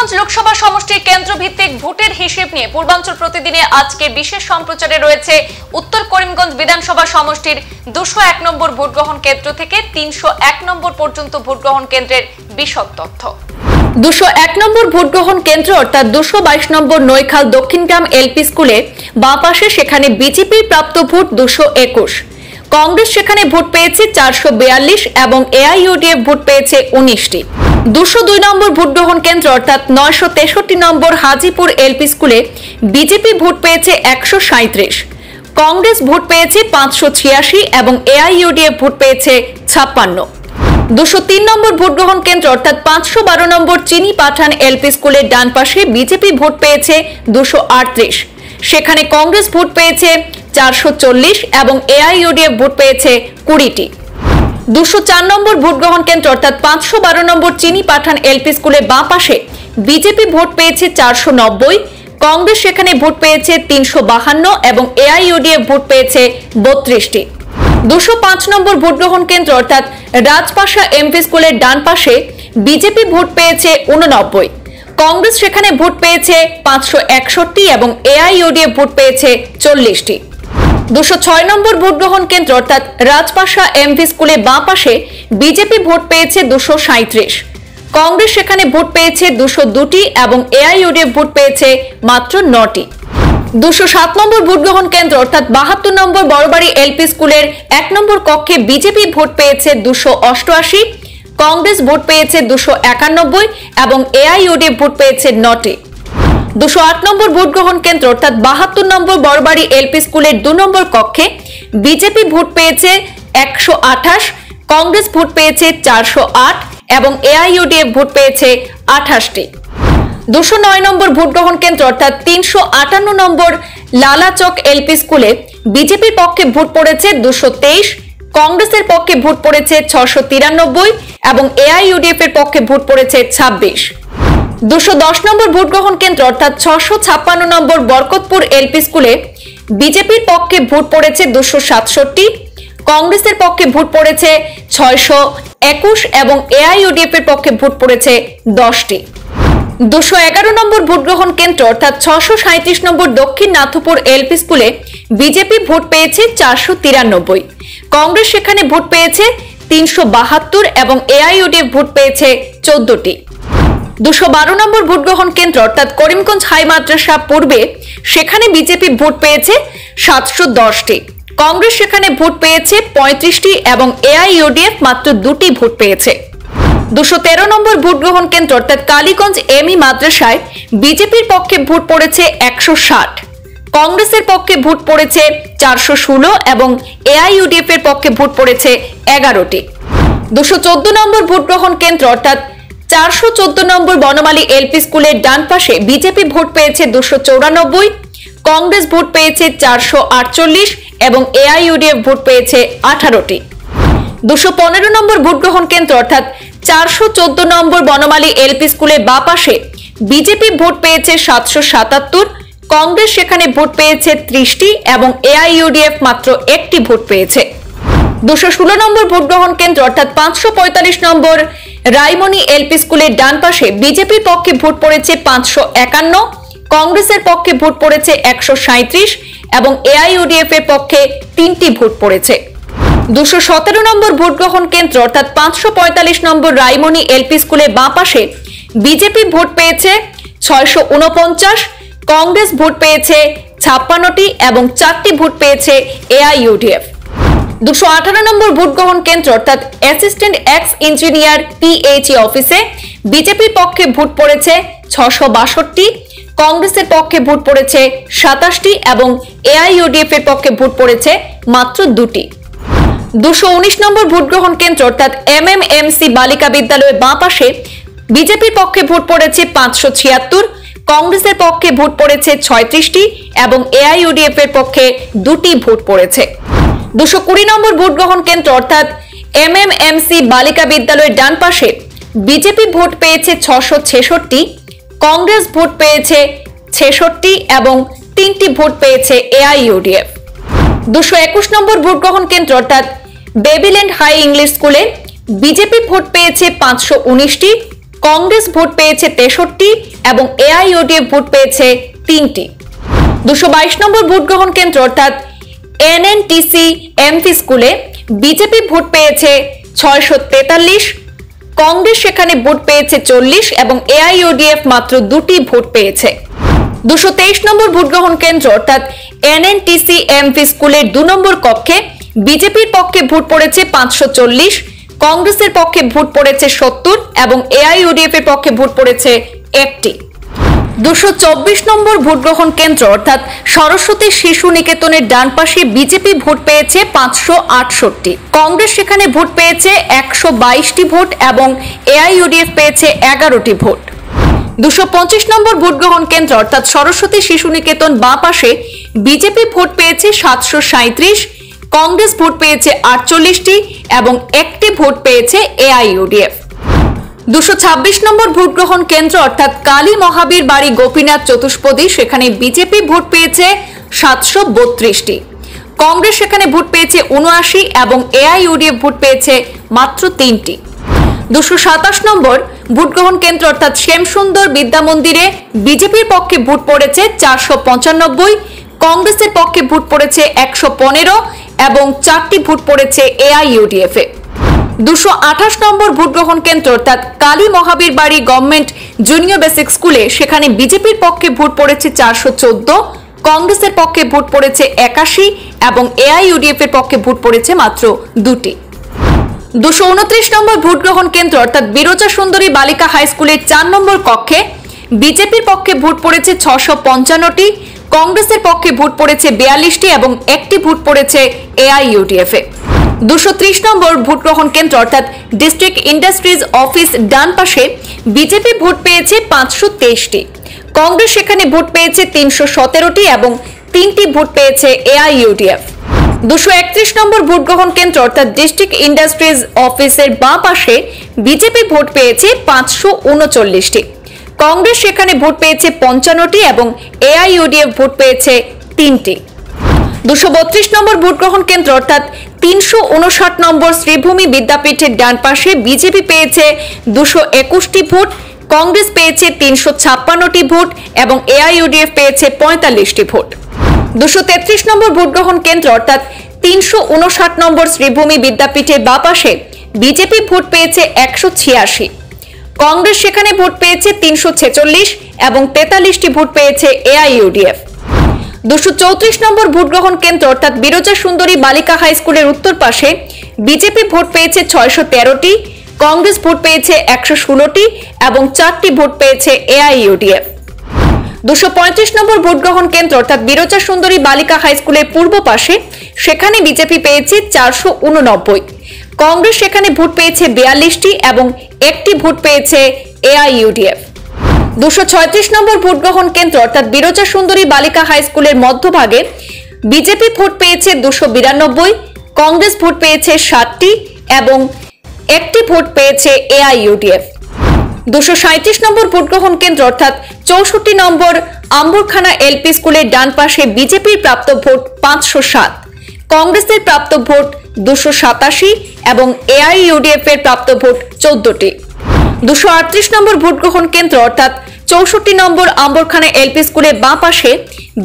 করিমগঞ্জ লোকসভা সমষ্টির কেন্দ্রভিত্তিক ভোটের হিসেব নিয়ে পূর্বাঞ্চল প্রতিদিনে আজকে বিশেষ সম্প্রচারে রয়েছে উত্তর করিমগঞ্জ বিধানসভা সমষ্টির 201 নম্বর ভোট গ্রহণ কেন্দ্র থেকে 301 নম্বর পর্যন্ত ভোট গ্রহণ কেন্দ্রের বিশদ তথ্য। 201 নম্বর ভোট গ্রহণ কেন্দ্র অর্থাৎ 222 নম্বর নৈখাল দক্ষিণগ্রাম এলপি স্কুলে বাঁ পাশে সেখানে বিজেপির প্রাপ্ত ভোট 221, কংগ্রেস সেখানে ভোট পেয়েছে 442 এবং এআইইউডিএফ ভোট পেয়েছে 19টি। 202 নম্বর ভোট গ্রহণ কেন্দ্র অর্থাৎ 963 নম্বর হাজিপুর এলপি স্কুলে বিজেপি ভোট পেয়েছে 137, কংগ্রেস ভোট পেয়েছে 586 এবং এআইইউডিএফ ভোট পেয়েছে 56। 203 নম্বর ভোট গ্রহণ কেন্দ্র অর্থাৎ 512 নম্বর চিনি পাঠান এলপি স্কুলের ডান পাশে বিজেপি ভোট পেয়েছে 238, সেখানে কংগ্রেস ভোট পেয়েছে 440 এবং এআইইউডিএফ ভোট পেয়েছে 20টি। 204 নম্বর ভোট গ্রহণ কেন্দ্র অর্থাৎ 512 নম্বর চিনি পাঠান এলপি স্কুলের বাঁ পাশে বিজেপি ভোট পেয়েছে 490, কংগ্রেস সেখানে ভোট পেয়েছে 352 এবং এআইইউডিএফ ভোট পেয়েছে 32টি। 205 নম্বর ভোট গ্রহণ কেন্দ্র অর্থাৎ রাজপাশা এমপি স্কুলের ডান পাশে বিজেপি ভোট পেয়েছে 89, কংগ্রেস সেখানে ভোট পেয়েছে 561 এবং এআইইউডিএফ ভোট পেয়েছে 40টি। 206 নম্বর ভোট গ্রহণ কেন্দ্র অর্থাৎ রাজপাশা এমপি স্কুলের বাঁ পাশে বিজেপি ভোট পেয়েছে 237, কংগ্রেস সেখানে ভোট পেয়েছে 202টি এবং এআইইউডিএফ ভোট পেয়েছে মাত্র 9টি। 207 নম্বর ভোট গ্রহণ কেন্দ্র অর্থাৎ 72 নম্বর বড়বাড়ি এলপি স্কুলের 1 নম্বর কক্ষে বিজেপি ভোট পেয়েছে 288, কংগ্রেস ভোট পেয়েছে 291 এবং এআইইউডিএফ ভোট পেয়েছে 9টি। 208 নম্বর ভোট গ্রহণ কেন্দ্র অর্থাৎ 72 নম্বর বড়বাড়ি এলপি স্কুলের 2 নম্বর কক্ষে বিজেপি ভোট পেয়েছে 128, কংগ্রেস ভোট পেয়েছে 408 এবং এআইইউডিএফ ভোট পেয়েছে 28টি। 209 নম্বর ভোট গ্রহণ কেন্দ্র অর্থাৎ 358 নম্বর লালাচক এলপি স্কুলে বিজেপির পক্ষে ভোট পড়েছে 223, কংগ্রেসের পক্ষে ভোট পড়েছে 693 এবং এআইইউডিএফ এর পক্ষে ভোট পড়েছে 26। 210 নম্বর ভোট গ্রহণ কেন্দ্র অর্থাৎ 656 নম্বর বরকতপুর এলপি স্কুলে বিজেপির পক্ষে ভোট পড়েছে 267, কংগ্রেসের পক্ষে ভোট পড়েছে 621 এবং এআইইউডিএফ এর পক্ষে ভোট পড়েছে 10টি। 211 নম্বর ভোট গ্রহণ কেন্দ্র অর্থাৎ 637 নম্বর দক্ষিণ নাথপুর এলপি স্কুলে বিজেপি ভোট পেয়েছে 493, কংগ্রেস সেখানে ভোট পেয়েছে 372 এবং এআইইউডিএফ ভোট পেয়েছে 14টি। 212 নম্বর ভোট গ্রহণ কেন্দ্র অর্থাৎ করিমগঞ্জ হাই মাদ্রাসা পূর্বে সেখানে বিজেপি ভোট পেয়েছে 710টি, কংগ্রেস সেখানে ভোট পেয়েছে 35টি এবং এআইইউডিএফ মাত্র 2টি ভোট পেয়েছে। 213 নম্বর ভোট গ্রহণ কেন্দ্র অর্থাৎ কালীগঞ্জ এমই মাদ্রাসায় বিজেপির পক্ষে ভোট পড়েছে 160, কংগ্রেসের পক্ষে ভোট পড়েছে 416 এবং এআইইউডিএফ এর পক্ষে ভোট পড়েছে 11টি। 214 নম্বর ভোট গ্রহণ কেন্দ্র অর্থাৎ 414 নম্বর বনমালী এলপি স্কুলের ডান পাশে বিজেপি ভোট পেয়েছে 294, কংগ্রেস ভোট পেয়েছে 448 এবং এআইইউডিএফ ভোট পেয়েছে 18টি। 215 নম্বর ভোট গ্রহণ কেন্দ্র অর্থাৎ 414 নম্বর বনমালী এলপি স্কুলের বাঁ পাশে বিজেপি ভোট পেয়েছে 777, কংগ্রেস সেখানে ভোট পেয়েছে 30টি এবং এআইইউডিএফ মাত্র 1টি ভোট পেয়েছে। 216 নম্বর ভোট গ্রহণ কেন্দ্র অর্থাৎ 545 নম্বর রায়মণি এলপি স্কুলের ডান পাশে বিজেপির পক্ষে ভোট পড়েছে 551, কংগ্রেসের পক্ষে ভোট পড়েছে 137 এবং এআইইউডিএফ এর পক্ষে 3টি ভোট পড়েছে। 217 নম্বর ভোট গ্রহণ কেন্দ্র অর্থাৎ 545 নম্বর রায়মণি এলপি স্কুলের বাঁ পাশে বিজেপি ভোট পেয়েছে 649, কংগ্রেস ভোট পেয়েছে 56টি এবং 4টি ভোট পেয়েছে এআইইউডিএফ। 218 নম্বর ভোট গ্রহণ কেন্দ্র অর্থাৎ অ্যাসিস্ট্যান্ট এক্স ইঞ্জিনিয়ার পিএইচই অফিসে বিজেপির পক্ষে ভোট পড়েছে 662, কংগ্রেসের পক্ষে ভোট পড়েছে 27টি এবং এআইইউডিএফ এর পক্ষে ভোট পড়েছে মাত্র 2টি। 219 নম্বর ভোট গ্রহণ কেন্দ্র অর্থাৎ এমএমএমসি বালিকা বিদ্যালয়ের বাঁ পাশে বিজেপির পক্ষে ভোট পড়েছে 576, কংগ্রেসের পক্ষে ভোট পড়েছে 36টি এবং এআইইউডিএফ এর পক্ষে 2টি ভোট পড়েছে। 220 নম্বর ভোট গ্রহণ কেন্দ্র অর্থাৎ এমএমএমসি বালিকা বিদ্যালয়ের ডান পাশে বিজেপি ভোট পেয়েছে 666, কংগ্রেস ভোট পেয়েছে 66 এবং 3টি ভোট পেয়েছে এআইইউডিএফ। 221 নম্বর ভোট গ্রহণ কেন্দ্র অর্থাৎ বেবিল্যান্ড হাই ইংলিশ স্কুলে বিজেপি ভোট পেয়েছে 519টি, কংগ্রেস ভোট পেয়েছে 63 এবং এআইইউডিএফ ভোট পেয়েছে 3টি। 222 নম্বর ভোট গ্রহণ কেন্দ্র অর্থাৎ এনএনটিসি এমপি স্কুলে বিজেপি ভোট পেয়েছে 643, কংগ্রেস সেখানে ভোট পেয়েছে 40 এবং এআইইউডিএফ মাত্র 2টি ভোট পেয়েছে। 223 নম্বর ভোট গ্রহণ কেন্দ্র অর্থাৎ এনএনটিসি এমপি স্কুলের 2 নম্বর কক্ষে বিজেপির পক্ষে ভোট পড়েছে 540, কংগ্রেসের পক্ষে ভোট পড়েছে 70 এবং এআইইউডিএফ এর পক্ষে ভোট পড়েছে 1টি। 224 নম্বর ভোট গ্রহণ কেন্দ্র অর্থাৎ সরস্বতী শিশু নিকেতনের ডান পাশে বিজেপি ভোট পেয়েছে 568, কংগ্রেস সেখানে ভোট পেয়েছে 122টি ভোট এবং এআইইউডিএফ পেয়েছে 11টি ভোট। 225 নম্বর ভোট গ্রহণ কেন্দ্র অর্থাৎ সরস্বতী শিশু নিকেতন বাঁ পাশে বিজেপি ভোট পেয়েছে 737, কংগ্রেস ভোট পেয়েছে 48টি এবং 1টি ভোট পেয়েছে এআইইউডিএফ। 226 নম্বর ভোট গ্রহণ কেন্দ্র অর্থাৎ কালী মহাবীর বাড়ি গোপীনাথ চতুষ্পদী, সেখানে বিজেপি ভোট পেয়েছে 732টি, কংগ্রেস সেখানে ভোট পেয়েছে 79 এবং এআইইউডিএফ ভোট পেয়েছে মাত্র 3টি। 227 নম্বর ভোট গ্রহণ কেন্দ্র অর্থাৎ শ্যামসুন্দর বিদ্যা মন্দিরে বিজেপির পক্ষে ভোট পড়েছে 495, কংগ্রেসের পক্ষে ভোট পড়েছে 115 এবং 4টি ভোট পড়েছে এআইইউডিএফ এ। 228 নম্বর ভোট গ্রহণ কেন্দ্র অর্থাৎ কালী মহাবীর বাড়ি গভর্নমেন্ট জুনিয়র বেসিক স্কুলে সেখানে বিজেপির পক্ষে ভোট পড়েছে 414, কংগ্রেসের পক্ষে ভোট পড়েছে 81 এবং এআইইউডিএফ এর পক্ষে ভোট পড়েছে মাত্র 2টি। 229 নম্বর ভোট গ্রহণ কেন্দ্র অর্থাৎ বিরজা সুন্দরী বালিকা হাই স্কুলের 4 নম্বর কক্ষে বিজেপির পক্ষে ভোট পড়েছে 655টি, কংগ্রেসের পক্ষে ভোট পড়েছে 42টি এবং 1টি ভোট পড়েছে এআইইউডিএফ এ। 230 নম্বর ভোট গ্রহণ কেন্দ্র অর্থাৎ ডিস্ট্রিক্ট ইন্ডাস্ট্রিজ অফিস ডান পাশে বিজেপি ভোট পেয়েছে 523টি, কংগ্রেস সেখানে ভোট পেয়েছে 317টি এবং 3টি ভোট পেয়েছে এআইইউডিএফ। 231 নম্বর ভোট গ্রহণ কেন্দ্র অর্থাৎ ডিস্ট্রিক্ট ইন্ডাস্ট্রিজ অফিসের বাঁ পাশে বিজেপি ভোট পেয়েছে 539টি, কংগ্রেস সেখানে ভোট পেয়েছে 55টি এবং এআইইউডিএফ ভোট পেয়েছে 3টি। 232 নম্বর ভোট গ্রহণ কেন্দ্র অর্থাৎ 359 নম্বর শ্রীভূমি বিদ্যাপীঠের ডান পাশে বিজেপি পেয়েছে 221টি ভোট, কংগ্রেস পেয়েছে 356টি ভোট এবং এআইইউডিএফ পেয়েছে 45টি ভোট। 233 নম্বর ভোট গ্রহণ কেন্দ্র অর্থাৎ 359 নম্বর শ্রীভূমি বিদ্যাপীঠের বাঁ পাশে বিজেপি ভোট পেয়েছে 186, কংগ্রেস সেখানে ভোট পেয়েছে 346 এবং 43টি ভোট পেয়েছে এআইইউডিএফ। 234 নম্বর ভোট গ্রহণ কেন্দ্র অর্থাৎ বিরজা সুন্দরী বালিকা হাই স্কুলের উত্তর পাশে বিজেপি ভোট পেয়েছে 613টি, কংগ্রেস ভোট পেয়েছে 116টি এবং 4টি ভোট পেয়েছে এআইইউডিএফ। 235 নম্বর ভোট গ্রহণ কেন্দ্র অর্থাৎ বিরজা সুন্দরী বালিকা হাই স্কুলের পূর্ব পাশে সেখানে বিজেপি পেয়েছে 489, কংগ্রেস সেখানে ভোট পেয়েছে 42টি এবং 1টি ভোট পেয়েছে এআইইউডিএফ। 236 নম্বর ভোট গ্রহণ কেন্দ্র অর্থাৎ বিরজা সুন্দরী বালিকা হাই স্কুলের মধ্যভাগে বিজেপি ভোট পেয়েছে 292, কংগ্রেস ভোট পেয়েছে 7টি এবং 1টি ভোট পেয়েছে এআইইউডিএফ। 237 নম্বর ভোট গ্রহণ কেন্দ্র অর্থাৎ 64 নম্বর আম্বরখানা এলপি স্কুলের ডান পাশে বিজেপির প্রাপ্ত ভোট 507, কংগ্রেসের প্রাপ্ত ভোট 287 এবং এআইইউডিএফ এর প্রাপ্ত ভোট 14টি। 238 নম্বর ভোট গ্রহণ কেন্দ্র অর্থাৎ 64 নম্বর আম্বরখানা এলপি স্কুলের বাঁ পাশে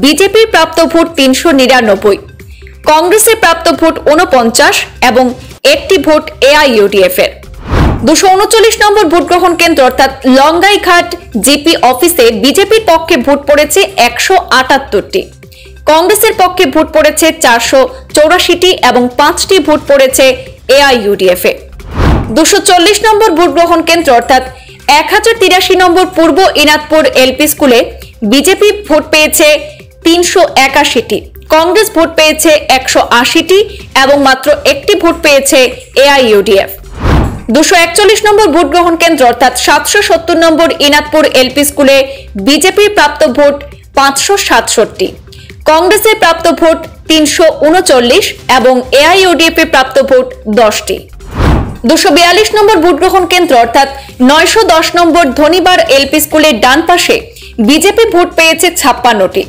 বিজেপির প্রাপ্ত ভোট 399, কংগ্রেসের প্রাপ্ত ভোট 49 এবং 1টি ভোট এআইইউডিএফ এর। 239 নম্বর ভোট গ্রহণ কেন্দ্র অর্থাৎ লঙ্গাইঘাট জিপি অফিসে বিজেপির পক্ষে ভোট পড়েছে 178টি, কংগ্রেসের পক্ষে ভোট পড়েছে 484টি এবং 5টি ভোট পড়েছে এআইইউডিএফ এ। 240 নম্বর ভোট গ্রহণ কেন্দ্র অর্থাৎ 1083 নম্বর পূর্ব ইনাদপুর এলপি স্কুলে বিজেপি ভোট পেয়েছে 381টি, কংগ্রেস ভোট পেয়েছে 180টি এবং মাত্র 1টি ভোট পেয়েছে এআইইউডিএফ। 241 নম্বর ভোট গ্রহণ কেন্দ্র অর্থাৎ 770 নম্বর ইনাদপুর এলপি স্কুলে বিজেপির প্রাপ্ত ভোট 567, কংগ্রেসের প্রাপ্ত ভোট 339 এবং এআইইউডিএফ এর প্রাপ্ত ভোট 10টি। 242 নম্বর ভোট গ্রহণ কেন্দ্র অর্থাৎ 910 নম্বর ধনিবার এলপি স্কুলের ডান পাশে বিজেপি ভোট পেয়েছে 56টি,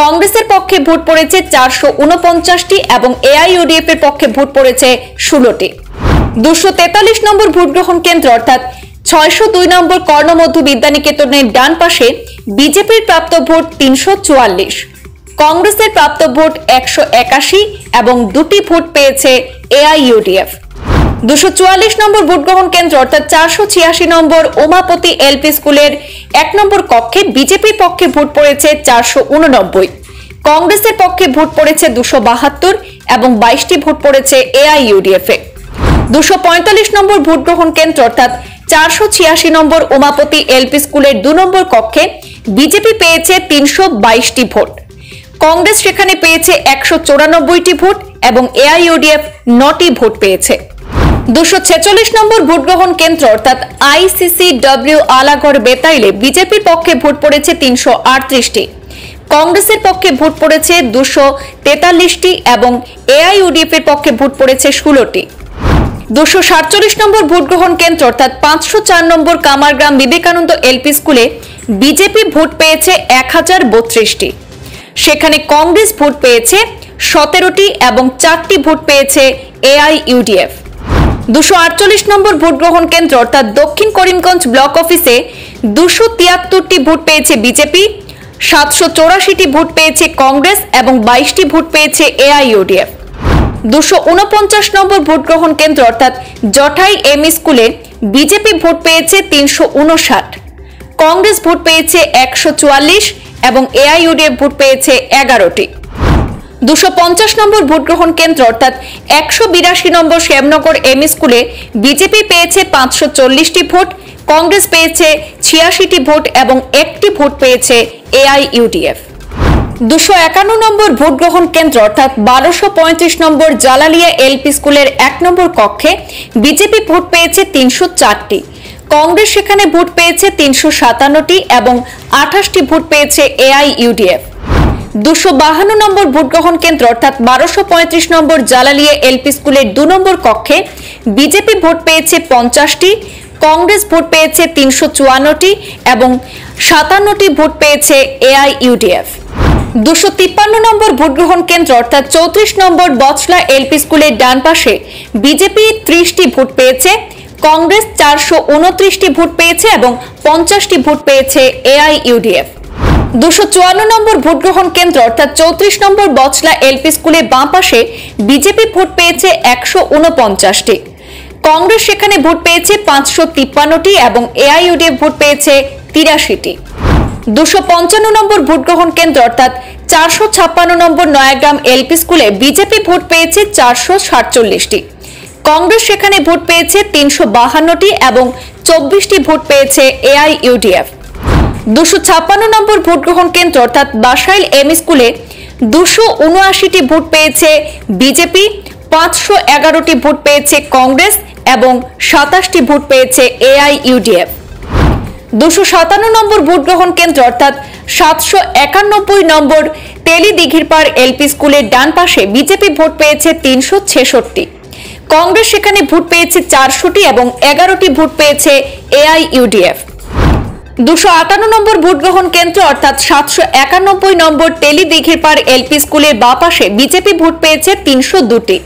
কংগ্রেসের পক্ষে ভোট পড়েছে 449টি এবং এআইইউডিএফ এর পক্ষে ভোট পড়েছে 16টি। 243 নম্বর ভোট গ্রহণ কেন্দ্র অর্থাৎ 602 নম্বর কর্ণমধ্য বিদ্যানিকেতনের ডান পাশে বিজেপির প্রাপ্ত ভোট 344, কংগ্রেসের প্রাপ্ত ভোট 181 এবং 2টি ভোট পেয়েছে এআইইউডিএফ। 244 নম্বর ভোট গ্রহণ কেন্দ্র অর্থাৎ 486 নম্বর উমাপতি এলপি স্কুলের 1 নম্বর কক্ষে বিজেপির পক্ষে ভোট পড়েছে 489, কংগ্রেসের পক্ষে ভোট পড়েছে 272 এবং 22টি ভোট পড়েছে এআইইউডিএফ এ। 245 নম্বর ভোট গ্রহণ কেন্দ্র অর্থাৎ 486 নম্বর উমাপতি এলপি স্কুলের 2 নম্বর কক্ষে বিজেপি পেয়েছে 322টি ভোট, কংগ্রেস সেখানে পেয়েছে 194টি ভোট এবং এআইইউডিএফ 9টি ভোট পেয়েছে। 246 নম্বর ভোট গ্রহণ কেন্দ্র অর্থাৎ আইসিসিডব্লিউ আলাগড় বেতাইলে বিজেপির পক্ষে ভোট পড়েছে 338টি, কংগ্রেসের পক্ষে ভোট পড়েছে 243টি এবং এআইইউডিএফ এর পক্ষে ভোট পড়েছে 16টি। 247 নম্বর ভোট গ্রহণ কেন্দ্র অর্থাৎ 504 নম্বর কামারগ্রাম বিবেকানন্দ এলপি স্কুলে বিজেপি ভোট পেয়েছে 1032টি, সেখানে কংগ্রেস ভোট পেয়েছে 17টি এবং 4টি ভোট পেয়েছে এআইইউডিএফ। 248 নম্বর ভোট গ্রহণ কেন্দ্র অর্থাৎ দক্ষিণ করিমগঞ্জ ব্লক অফিসে 273টি ভোট পেয়েছে বিজেপি, 784টি ভোট পেয়েছে কংগ্রেস এবং 22টি ভোট পেয়েছে এআইইউডিএফ। 249 নম্বর ভোট গ্রহণ কেন্দ্র অর্থাৎ জটাই এমই স্কুলে বিজেপি ভোট পেয়েছে 359, কংগ্রেস ভোট পেয়েছে 144 এবং এআইইউডিএফ ভোট পেয়েছে 11টি। 250 নম্বর ভোট গ্রহণ কেন্দ্র অর্থাৎ 182 নম্বর শ্যামনগর এমই স্কুলে বিজেপি পেয়েছে 540টি ভোট, কংগ্রেস পেয়েছে 86টি ভোট এবং 1টি ভোট পেয়েছে এআইইউডিএফ। 251 নম্বর ভোট গ্রহণ কেন্দ্র অর্থাৎ 1235 নম্বর জালালিয়া এলপি স্কুলের 1 নম্বর কক্ষে বিজেপি ভোট পেয়েছে 304টি, কংগ্রেস সেখানে ভোট পেয়েছে 357টি এবং 28টি ভোট পেয়েছে এআইইউডিএফ। 252 নম্বর ভোট গ্রহণ কেন্দ্র অর্থাৎ 1235 নম্বর জালালিয়া এলপি স্কুলের 2 নম্বর কক্ষে বিজেপি ভোট পেয়েছে 50টি, কংগ্রেস ভোট পেয়েছে 354টি এবং 57টি ভোট পেয়েছে এআইইউডিএফ। 253 নম্বর ভোট গ্রহণ কেন্দ্র অর্থাৎ 34 নম্বর বচলা এলপি স্কুলের ডান পাশে বিজেপি 30টি ভোট পেয়েছে, কংগ্রেস 429টি ভোট পেয়েছে এবং 50টি ভোট পেয়েছে এআইইউডিএফ। 254 নম্বর ভোট গ্রহণ কেন্দ্র অর্থাৎ 34 নম্বর বচলা এলপি স্কুলের বাম পাশে বিজেপি ভোট পেয়েছে 149টি, কংগ্রেস সেখানে ভোট পেয়েছে 553টি এবং এআইইউডিএফ ভোট পেয়েছে 83টি। 255 নম্বর ভোট গ্রহণ কেন্দ্র অর্থাৎ 456 নম্বর নয়াগ্রাম এলপি স্কুলে বিজেপি ভোট পেয়েছে 447টি, কংগ্রেস সেখানে ভোট পেয়েছে 352টি এবং 24টি ভোট পেয়েছে এআইইউডিএফ। 256 নম্বর ভোট গ্রহণ কেন্দ্র অর্থাৎ বাসাইল এমই স্কুলে 279টি ভোট পেয়েছে বিজেপি, 511টি ভোট পেয়েছে কংগ্রেস এবং 27টি ভোট পেয়েছে এআইইউডিএফ। 257 নম্বর ভোট গ্রহণ কেন্দ্র অর্থাৎ 791 নম্বর তেলি দিঘিরপাড় এলপি স্কুলের ডান পাশে বিজেপি ভোট পেয়েছে 366, কংগ্রেস সেখানে ভোট পেয়েছে 400টি এবং 11টি ভোট পেয়েছে এআইইউডিএফ। 258 নম্বর ভোট গ্রহণ কেন্দ্র অর্থাৎ 791 নম্বর তেলি দিঘিরপাড় এলপি স্কুলের বাঁ পাশে বিজেপি ভোট পেয়েছে 302টি,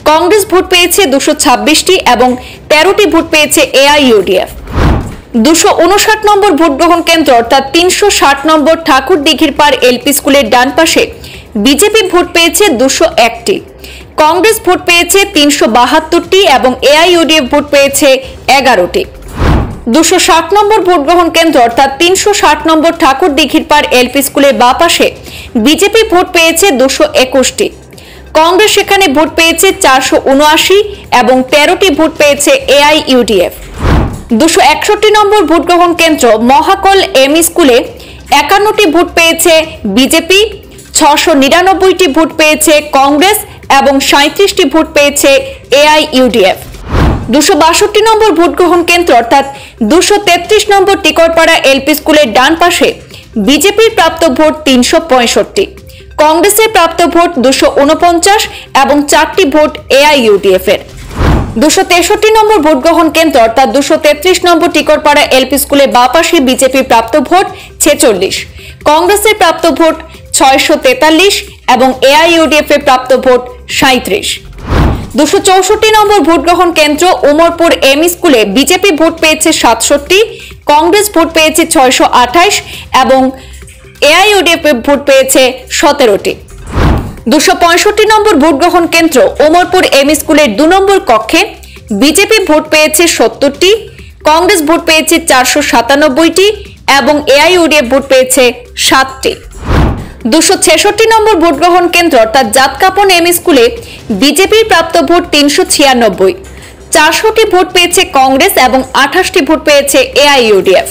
কংগ্রেস ভোট পেয়েছে 226টি এবং 13টি ভোট পেয়েছে এআইইউডিএফ। 259 নম্বর ভোট গ্রহণ কেন্দ্র অর্থাৎ 360 নম্বর ঠাকুর দিঘিরপাড় এলপি স্কুলের ডান পাশে বিজেপি ভোট পেয়েছে 201টি, কংগ্রেস ভোট পেয়েছে 372টি এবং এআইইউডিএফ ভোট পেয়েছে 11টি। 260 নম্বর ভোট গ্রহণ কেন্দ্র অর্থাৎ 360 নম্বর ঠাকুর দিঘিরপাড় এলপি স্কুলের বাঁ পাশে বিজেপি ভোট পেয়েছে 221টি, কংগ্রেস সেখানে ভোট পেয়েছে 479 এবং 13টি ভোট পেয়েছে এআইইউডিএফ। 261 নম্বর ভোট গ্রহণ কেন্দ্র মহাকল এমই স্কুলে 51টি ভোট পেয়েছে বিজেপি, 699টি ভোট পেয়েছে কংগ্রেস এবং 37টি ভোট পেয়েছে এআইইউডিএফ। 262 নম্বর ভোট গ্রহণ কেন্দ্র অর্থাৎ 233 নম্বর টিকরপাড়া এলপি স্কুলের ডান পাশে বিজেপির প্রাপ্ত ভোট 365, কংগ্রেসের প্রাপ্ত ভোট 249 এবং 4টি ভোট এআইইউডিএফ এর। 263 নম্বর ভোট গ্রহণ কেন্দ্র অর্থাৎ 233 নম্বর টিকরপাড়া এলপি স্কুলের বাঁ পাশে বিজেপির প্রাপ্ত ভোট 46, কংগ্রেসের প্রাপ্ত ভোট 643 এবং এআইইউডিএফ এর প্রাপ্ত ভোট 37। 264 নম্বর ভোট গ্রহণ কেন্দ্র উমরপুর এম স্কুলে বিজেপি ভোট পেয়েছে 67, কংগ্রেস ভোট পেয়েছে 628 এবং এআইইউডিএফ ভোট পেয়েছে 17টি। 265 নম্বর ভোট গ্রহণ কেন্দ্র উমরপুর এম স্কুলের 2 নম্বর কক্ষে বিজেপি ভোট পেয়েছে 70টি, কংগ্রেস ভোট পেয়েছে 497টি এবং এআইইউডিএফ ভোট পেয়েছে 7টি। 266 নম্বর ভোট গ্রহণ কেন্দ্র অর্থাৎ জাতকাপন এম স্কুলে বিজেপির প্রাপ্ত ভোট 396, 400টি ভোট পেয়েছে কংগ্রেস এবং 28টি ভোট পেয়েছে এআইইউডিএফ।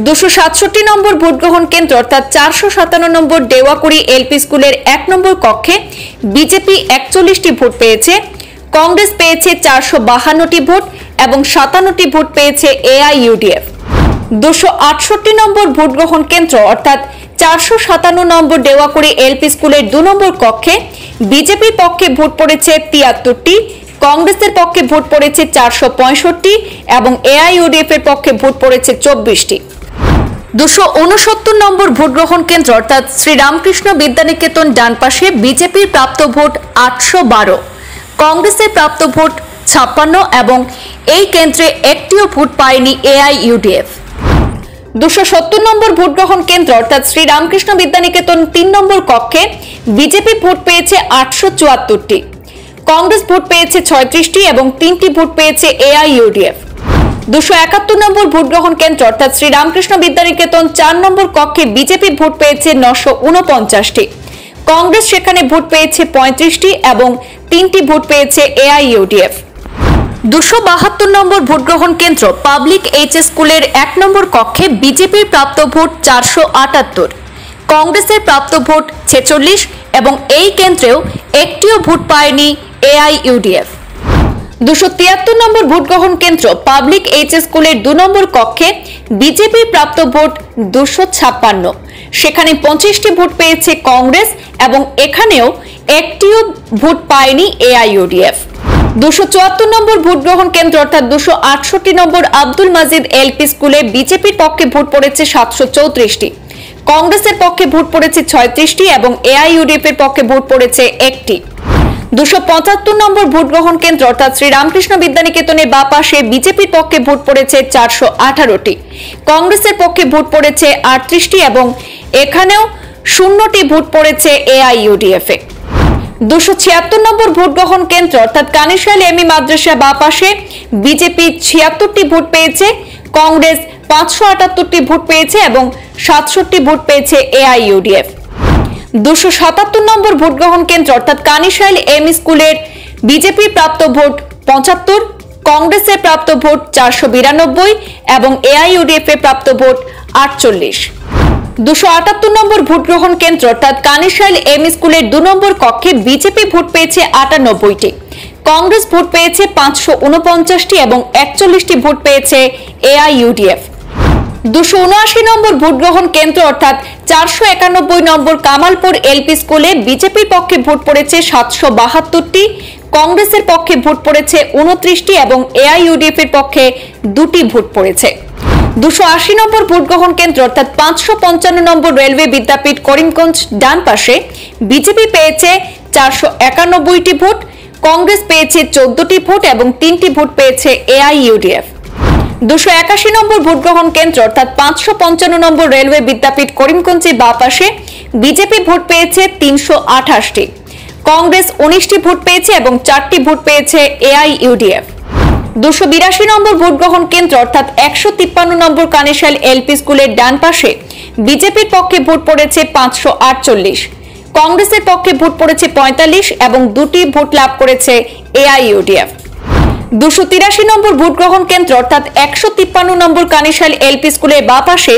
267 নম্বর ভোট গ্রহণ কেন্দ্র অর্থাৎ 457 নম্বর দেওয়াকুড়ি এলপি স্কুলের 1 নম্বর কক্ষে বিজেপি 41টি ভোট পেয়েছে, কংগ্রেস পেয়েছে 452টি ভোট এবং 57টি ভোট পেয়েছে এআইইউডিএফ। 268 নম্বর ভোট গ্রহণ কেন্দ্র অর্থাৎ 457 নম্বর দেওয়াকুড়ি এলপি স্কুলের 2 নম্বর কক্ষে বিজেপির পক্ষে ভোট পড়েছে 73টি, কংগ্রেসের পক্ষে ভোট পড়েছে 465 এবং এআইইউডিএফ এর পক্ষে ভোট পড়েছে 24টি। 269 নম্বর ভোট গ্রহণ কেন্দ্র অর্থাৎ শ্রীরামকৃষ্ণ বিদ্যানিকেতন ডান পাশে বিজেপির প্রাপ্ত ভোট 812, কংগ্রেসের প্রাপ্ত ভোট 56 এবং এই কেন্দ্রে একটিও ভোট পায়নি এআইইউডিএফ। 270 নম্বর ভোট গ্রহণ কেন্দ্র অর্থাৎ শ্রীরামকৃষ্ণ বিদ্যানিকেতন 3 নম্বর কক্ষে বিজেপি ভোট পেয়েছে 874টি, কংগ্রেস ভোট পেয়েছে 36টি এবং 3টি ভোট পেয়েছে এআইইউডিএফ। 271 নম্বর ভোট গ্রহণ কেন্দ্র অর্থাৎ শ্রীরামকৃষ্ণ বিদ্যানিকেতন 4 নম্বর কক্ষে বিজেপি ভোট পেয়েছে 949টি, কংগ্রেস সেখানে ভোট পেয়েছে 35টি এবং 3টি ভোট পেয়েছে এআইইউডিএফ। 272 নম্বর ভোট গ্রহণ কেন্দ্র পাবলিক এইচএস স্কুলের 1 নম্বর কক্ষে বিজেপির প্রাপ্ত ভোট 478, কংগ্রেসের প্রাপ্ত ভোট 46 এবং এই কেন্দ্রেও একটিও ভোট পায়নি এআইইউডিএফ। 273 নম্বর ভোট গ্রহণ কেন্দ্র পাবলিক এইচএস স্কুলের 2 নম্বর কক্ষে বিজেপির প্রাপ্ত ভোট 256, সেখানে 25টি ভোট পেয়েছে কংগ্রেস এবং এখানেও একটিও ভোট পায়নি এআইইউডিএফ। 274 নম্বর ভোট গ্রহণ কেন্দ্র অর্থাৎ 268 নম্বর আব্দুল মাজিদ এলপি স্কুলে বিজেপির পক্ষে ভোট পড়েছে 734টি, কংগ্রেসের পক্ষে ভোট পড়েছে 36টি এবং এআইইউডিএফ এর পক্ষে ভোট পড়েছে 1টি। 275 নম্বর ভোট গ্রহণ কেন্দ্র অর্থাৎ শ্রীরামকৃষ্ণ বিদ্যানিকেতনের বাঁ পাশে বিজেপির পক্ষে ভোট পড়েছে 418টি, কংগ্রেসের পক্ষে ভোট পড়েছে 38টি এবং এখানেও 0টি ভোট পড়েছে এআইইউডিএফ এ। 276 নম্বর ভোট গ্রহণ কেন্দ্র অর্থাৎ কানিশাইল এমই মাদ্রাসা বাঁ পাশে বিজেপি 76টি ভোট পেয়েছে, কংগ্রেস 578টি ভোট পেয়েছে এবং 67টি ভোট পেয়েছে এআইইউডিএফ। 277 নম্বর ভোট গ্রহণ কেন্দ্র অর্থাৎ কানিশাইল এম স্কুলের বিজেপির প্রাপ্ত ভোট 75, কংগ্রেসের প্রাপ্ত ভোট 492 এবং এআইইউডিএফ এর প্রাপ্ত ভোট 48। 278 নম্বর ভোট গ্রহণ কেন্দ্র অর্থাৎ কানিশাইল এম স্কুলের 2 নম্বর কক্ষে বিজেপি ভোট পেয়েছে 98টি, কংগ্রেস ভোট পেয়েছে 549টি এবং 41টি ভোট পেয়েছে এআইইউডিএফ। 279 নম্বর ভোট গ্রহণ কেন্দ্র অর্থাৎ 491 নম্বর কামালপুর এলপি স্কুলে বিজেপির পক্ষে ভোট পড়েছে 772টি, কংগ্রেসের পক্ষে ভোট পড়েছে 29টি এবং এআইইউডিএফ এর পক্ষে 2টি ভোট পড়েছে। 280 নম্বর ভোট গ্রহণ কেন্দ্র অর্থাৎ 555 নম্বর রেলওয়ে বিদ্যাপীঠ করিমগঞ্জ ডান পাশে বিজেপি পেয়েছে 491টি ভোট, কংগ্রেস পেয়েছে 14টি ভোট এবং 3টি ভোট পেয়েছে এআইইউডিএফ। 281 নম্বর ভোট গ্রহণ কেন্দ্র অর্থাৎ 555 নম্বর রেলওয়ে বিদ্যাপীঠ করিমগঞ্জের বাঁ পাশে বিজেপি ভোট পেয়েছে 328টি, কংগ্রেস 19টি ভোট পেয়েছে এবং 4টি ভোট পেয়েছে এআইইউডিএফ। 282 নম্বর ভোট গ্রহণ কেন্দ্র অর্থাৎ 153 নম্বর কানিশাইল এলপি স্কুলের ডান পাশে বিজেপির পক্ষে ভোট পড়েছে 548, কংগ্রেসের পক্ষে ভোট পড়েছে 45 এবং 2টি ভোট লাভ করেছে এআইইউডিএফ। 283 নম্বর ভোট গ্রহণ কেন্দ্র অর্থাৎ 153 নম্বর কানিশাইল এলপি স্কুলের বাঁ পাশে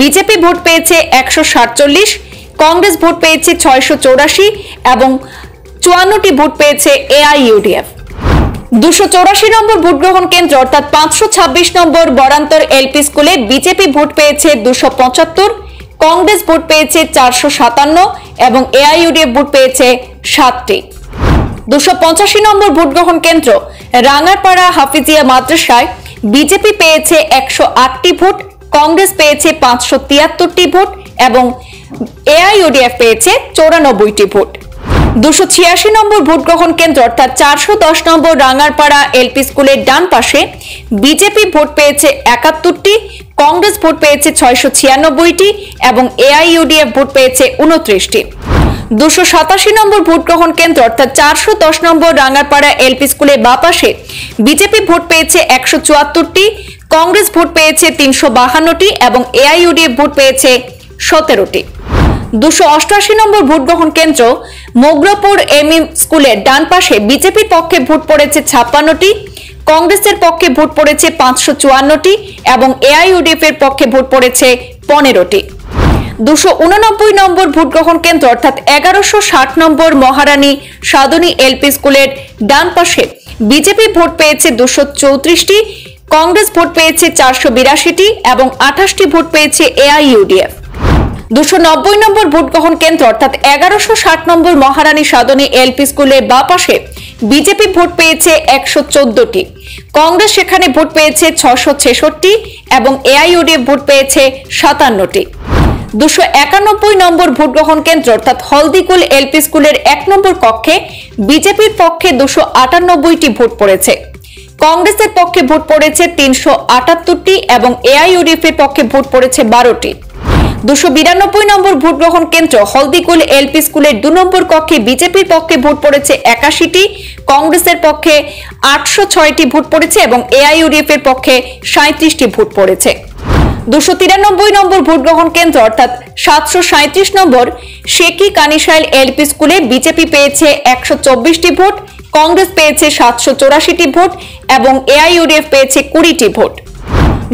বিজেপি ভোট পেয়েছে 147, কংগ্রেস ভোট পেয়েছে 684 এবং 54টি ভোট পেয়েছে এআইইউডিএফ। 284 নম্বর ভোট গ্রহণ কেন্দ্র অর্থাৎ 526 নম্বর বরান্তর এলপি স্কুলে বিজেপি ভোট পেয়েছে 275, কংগ্রেস ভোট পেয়েছে 457 এবং এআইইউডিএফ ভোট পেয়েছে 7টি। 285 নম্বর ভোট গ্রহণ কেন্দ্র রাঙ্গাপাড়া হাফিজিয়া মাদ্রাসায় বিজেপি পেয়েছে 108টি ভোট, কংগ্রেস পেয়েছে 573টি ভোট এবং এআইইউডিএফ পেয়েছে 94টি ভোট। 286 নম্বর ভোট গ্রহণ কেন্দ্র অর্থাৎ 410 নম্বর রাঙ্গারপাড়া এলপি স্কুলের ডান পাশে বিজেপি ভোট পেয়েছে 71টি, কংগ্রেস ভোট পেয়েছে 696টি এবং এআইইউডিএফ ভোট পেয়েছে 29টি। 287 নম্বর ভোট গ্রহণ কেন্দ্র অর্থাৎ 410 নম্বর রাঙ্গারপাড়া এলপি স্কুলের বাঁ পাশে বিজেপি ভোট পেয়েছে 174টি, কংগ্রেস ভোট পেয়েছে 352টি এবং এআইইউডিএফ ভোট পেয়েছে 17টি। 288 নম্বর ভোট গ্রহণ কেন্দ্র মোগরাপুর এমই স্কুলের ডান পাশে বিজেপির পক্ষে ভোট পড়েছে 56টি, কংগ্রেসের পক্ষে ভোট পড়েছে 554টি এবং এআইইউডিএফ এর পক্ষে ভোট পড়েছে 15টি। 289 নম্বর ভোট গ্রহণ কেন্দ্র অর্থাৎ 1160 নম্বর মহারানী সাধনী এলপি স্কুলের ডান পাশে বিজেপি ভোট পেয়েছে 234টি, কংগ্রেস ভোট পেয়েছে 482টি এবং 28টি ভোট পেয়েছে এআইইউডিএফ। 290 নম্বর ভোট গ্রহণ কেন্দ্র অর্থাৎ 1160 নম্বর মহারানী সাধনী এলপি স্কুলের বাঁ পাশে বিজেপি ভোট পেয়েছে 114টি, কংগ্রেস সেখানে ভোট পেয়েছে 666টি এবং এআইইউডিএফ ভোট পেয়েছে 57টি। 291 নম্বর ভোট গ্রহণ কেন্দ্র অর্থাৎ হলদিকুল এলপি স্কুলের 1 নম্বর কক্ষে বিজেপির পক্ষে 298টি ভোট পড়েছে, কংগ্রেসের পক্ষে ভোট পড়েছে 378টি এবং এআইইউডিএফ এর পক্ষে ভোট পড়েছে 12টি। 292 নম্বর ভোট গ্রহণ কেন্দ্র হলদিকুল এলপি স্কুলের 2 নম্বর কক্ষে বিজেপির পক্ষে ভোট পড়েছে 81টি, কংগ্রেসের পক্ষে 806টি ভোট পড়েছে এবং এআইইউডিএফ এর পক্ষে 37টি ভোট পড়েছে। 293 নম্বর ভোট গ্রহণ কেন্দ্র অর্থাৎ 737 নম্বর শেকি কানিশাইল এলপি স্কুলে বিজেপি পেয়েছে 124টি ভোট, কংগ্রেস পেয়েছে 784টি ভোট এবং এআইইউডিএফ পেয়েছে 20টি ভোট।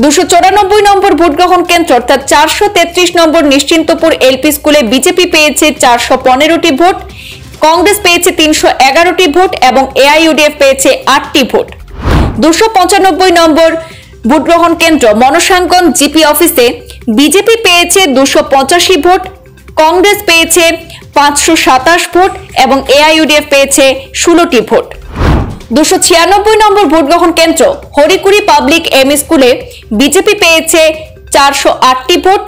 294 নম্বর ভোট গ্রহণ কেন্দ্র অর্থাৎ 433 নম্বর নিশ্চিন্তপুর এলপি স্কুলে বিজেপি পেয়েছে 415টি ভোট, কংগ্রেস পেয়েছে 311টি ভোট এবং এআইইউডিএফ পেয়েছে 8টি ভোট। 295 নম্বর ভোট গ্রহণ কেন্দ্র মনসাঙ্গন জিপি অফিসে বিজেপি পেয়েছে 285 ভোট, কংগ্রেস পেয়েছে 527 ভোট এবং এআইইউডিএফ পেয়েছে 16টি ভোট। 296 নম্বর ভোট গ্রহণ কেন্দ্র হরিকুড়ি পাবলিক এমই স্কুলে বিজেপি পেয়েছে 408টি ভোট,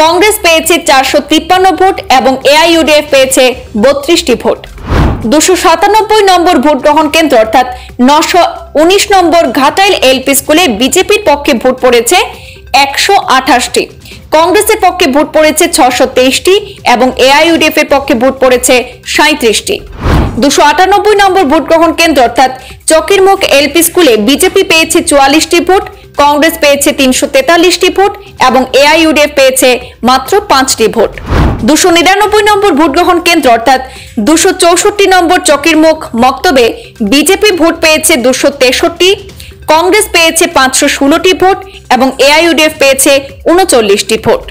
কংগ্রেস পেয়েছে 453 ভোট এবং এআইইউডিএফ পেয়েছে 32টি ভোট। 297 নম্বর ভোট গ্রহণ কেন্দ্র অর্থাৎ 919 নম্বর ঘাটাইল এলপি স্কুলে বিজেপির পক্ষে ভোট পড়েছে 128টি, কংগ্রেসের পক্ষে ভোট পড়েছে 623টি এবং এআইইউডিএফ এর পক্ষে ভোট পড়েছে 37টি। 298 নম্বর ভোট গ্রহণ কেন্দ্র অর্থাৎ চকিরমুখ এলপি স্কুলে বিজেপি পেয়েছে 44টি ভোট, কংগ্রেস পেয়েছে 343টি ভোট এবং এআইইউডিএফ পেয়েছে মাত্র 5টি ভোট। 299 নম্বর ভোট গ্রহণ কেন্দ্র অর্থাৎ 264 নম্বর চকিরমুখ মক্তবে বিজেপি ভোট পেয়েছে 263, কংগ্রেস পেয়েছে 516টি ভোট এবং এআইইউডিএফ পেয়েছে 39টি ভোট।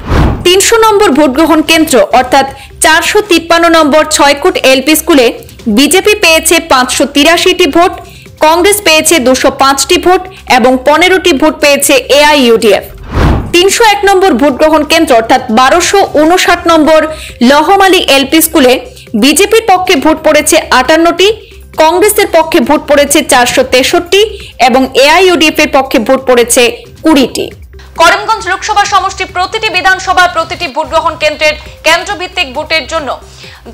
300 নম্বর ভোট গ্রহণ কেন্দ্র অর্থাৎ 453 নম্বর ছয়কুট এলপি স্কুলে বিজেপি পেয়েছে 583টি ভোট, কংগ্রেস পেয়েছে 205টি ভোট এবং 15টি ভোট পেয়েছে এআইইউডিএফ। 301 নম্বর ভোট গ্রহণ কেন্দ্র অর্থাৎ 1259 নম্বর লহমালি এলপি স্কুলে বিজেপির পক্ষে ভোট পড়েছে 58টি, কংগ্রেসের পক্ষে ভোট পড়েছে 463 এবং এআইইউডিএফ এর পক্ষে ভোট পড়েছে 20টি। করিমগঞ্জ লোকসভা সমষ্টি প্রতিটি বিধানসভা প্রতিটি ভোট গ্রহণ কেন্দ্রের কেন্দ্রভিত্তিক ভোটের জন্য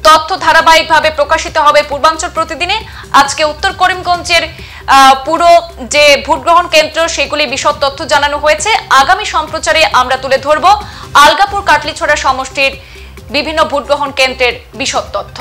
তথ্য ধারাবাহিকভাবে প্রকাশিত হবে পূর্বাঞ্চল প্রতিদিনে। আজকে উত্তর করিমগঞ্জের পুরো যে ভোট গ্রহণ কেন্দ্র সেগুলি বিশদ তথ্য জানানো হয়েছে। আগামী সম্প্রচারে আমরা তুলে ধরব আলগাপুর কাটলিছড়া সমষ্টির বিভিন্ন ভোট গ্রহণ কেন্দ্রের বিশদ তথ্য।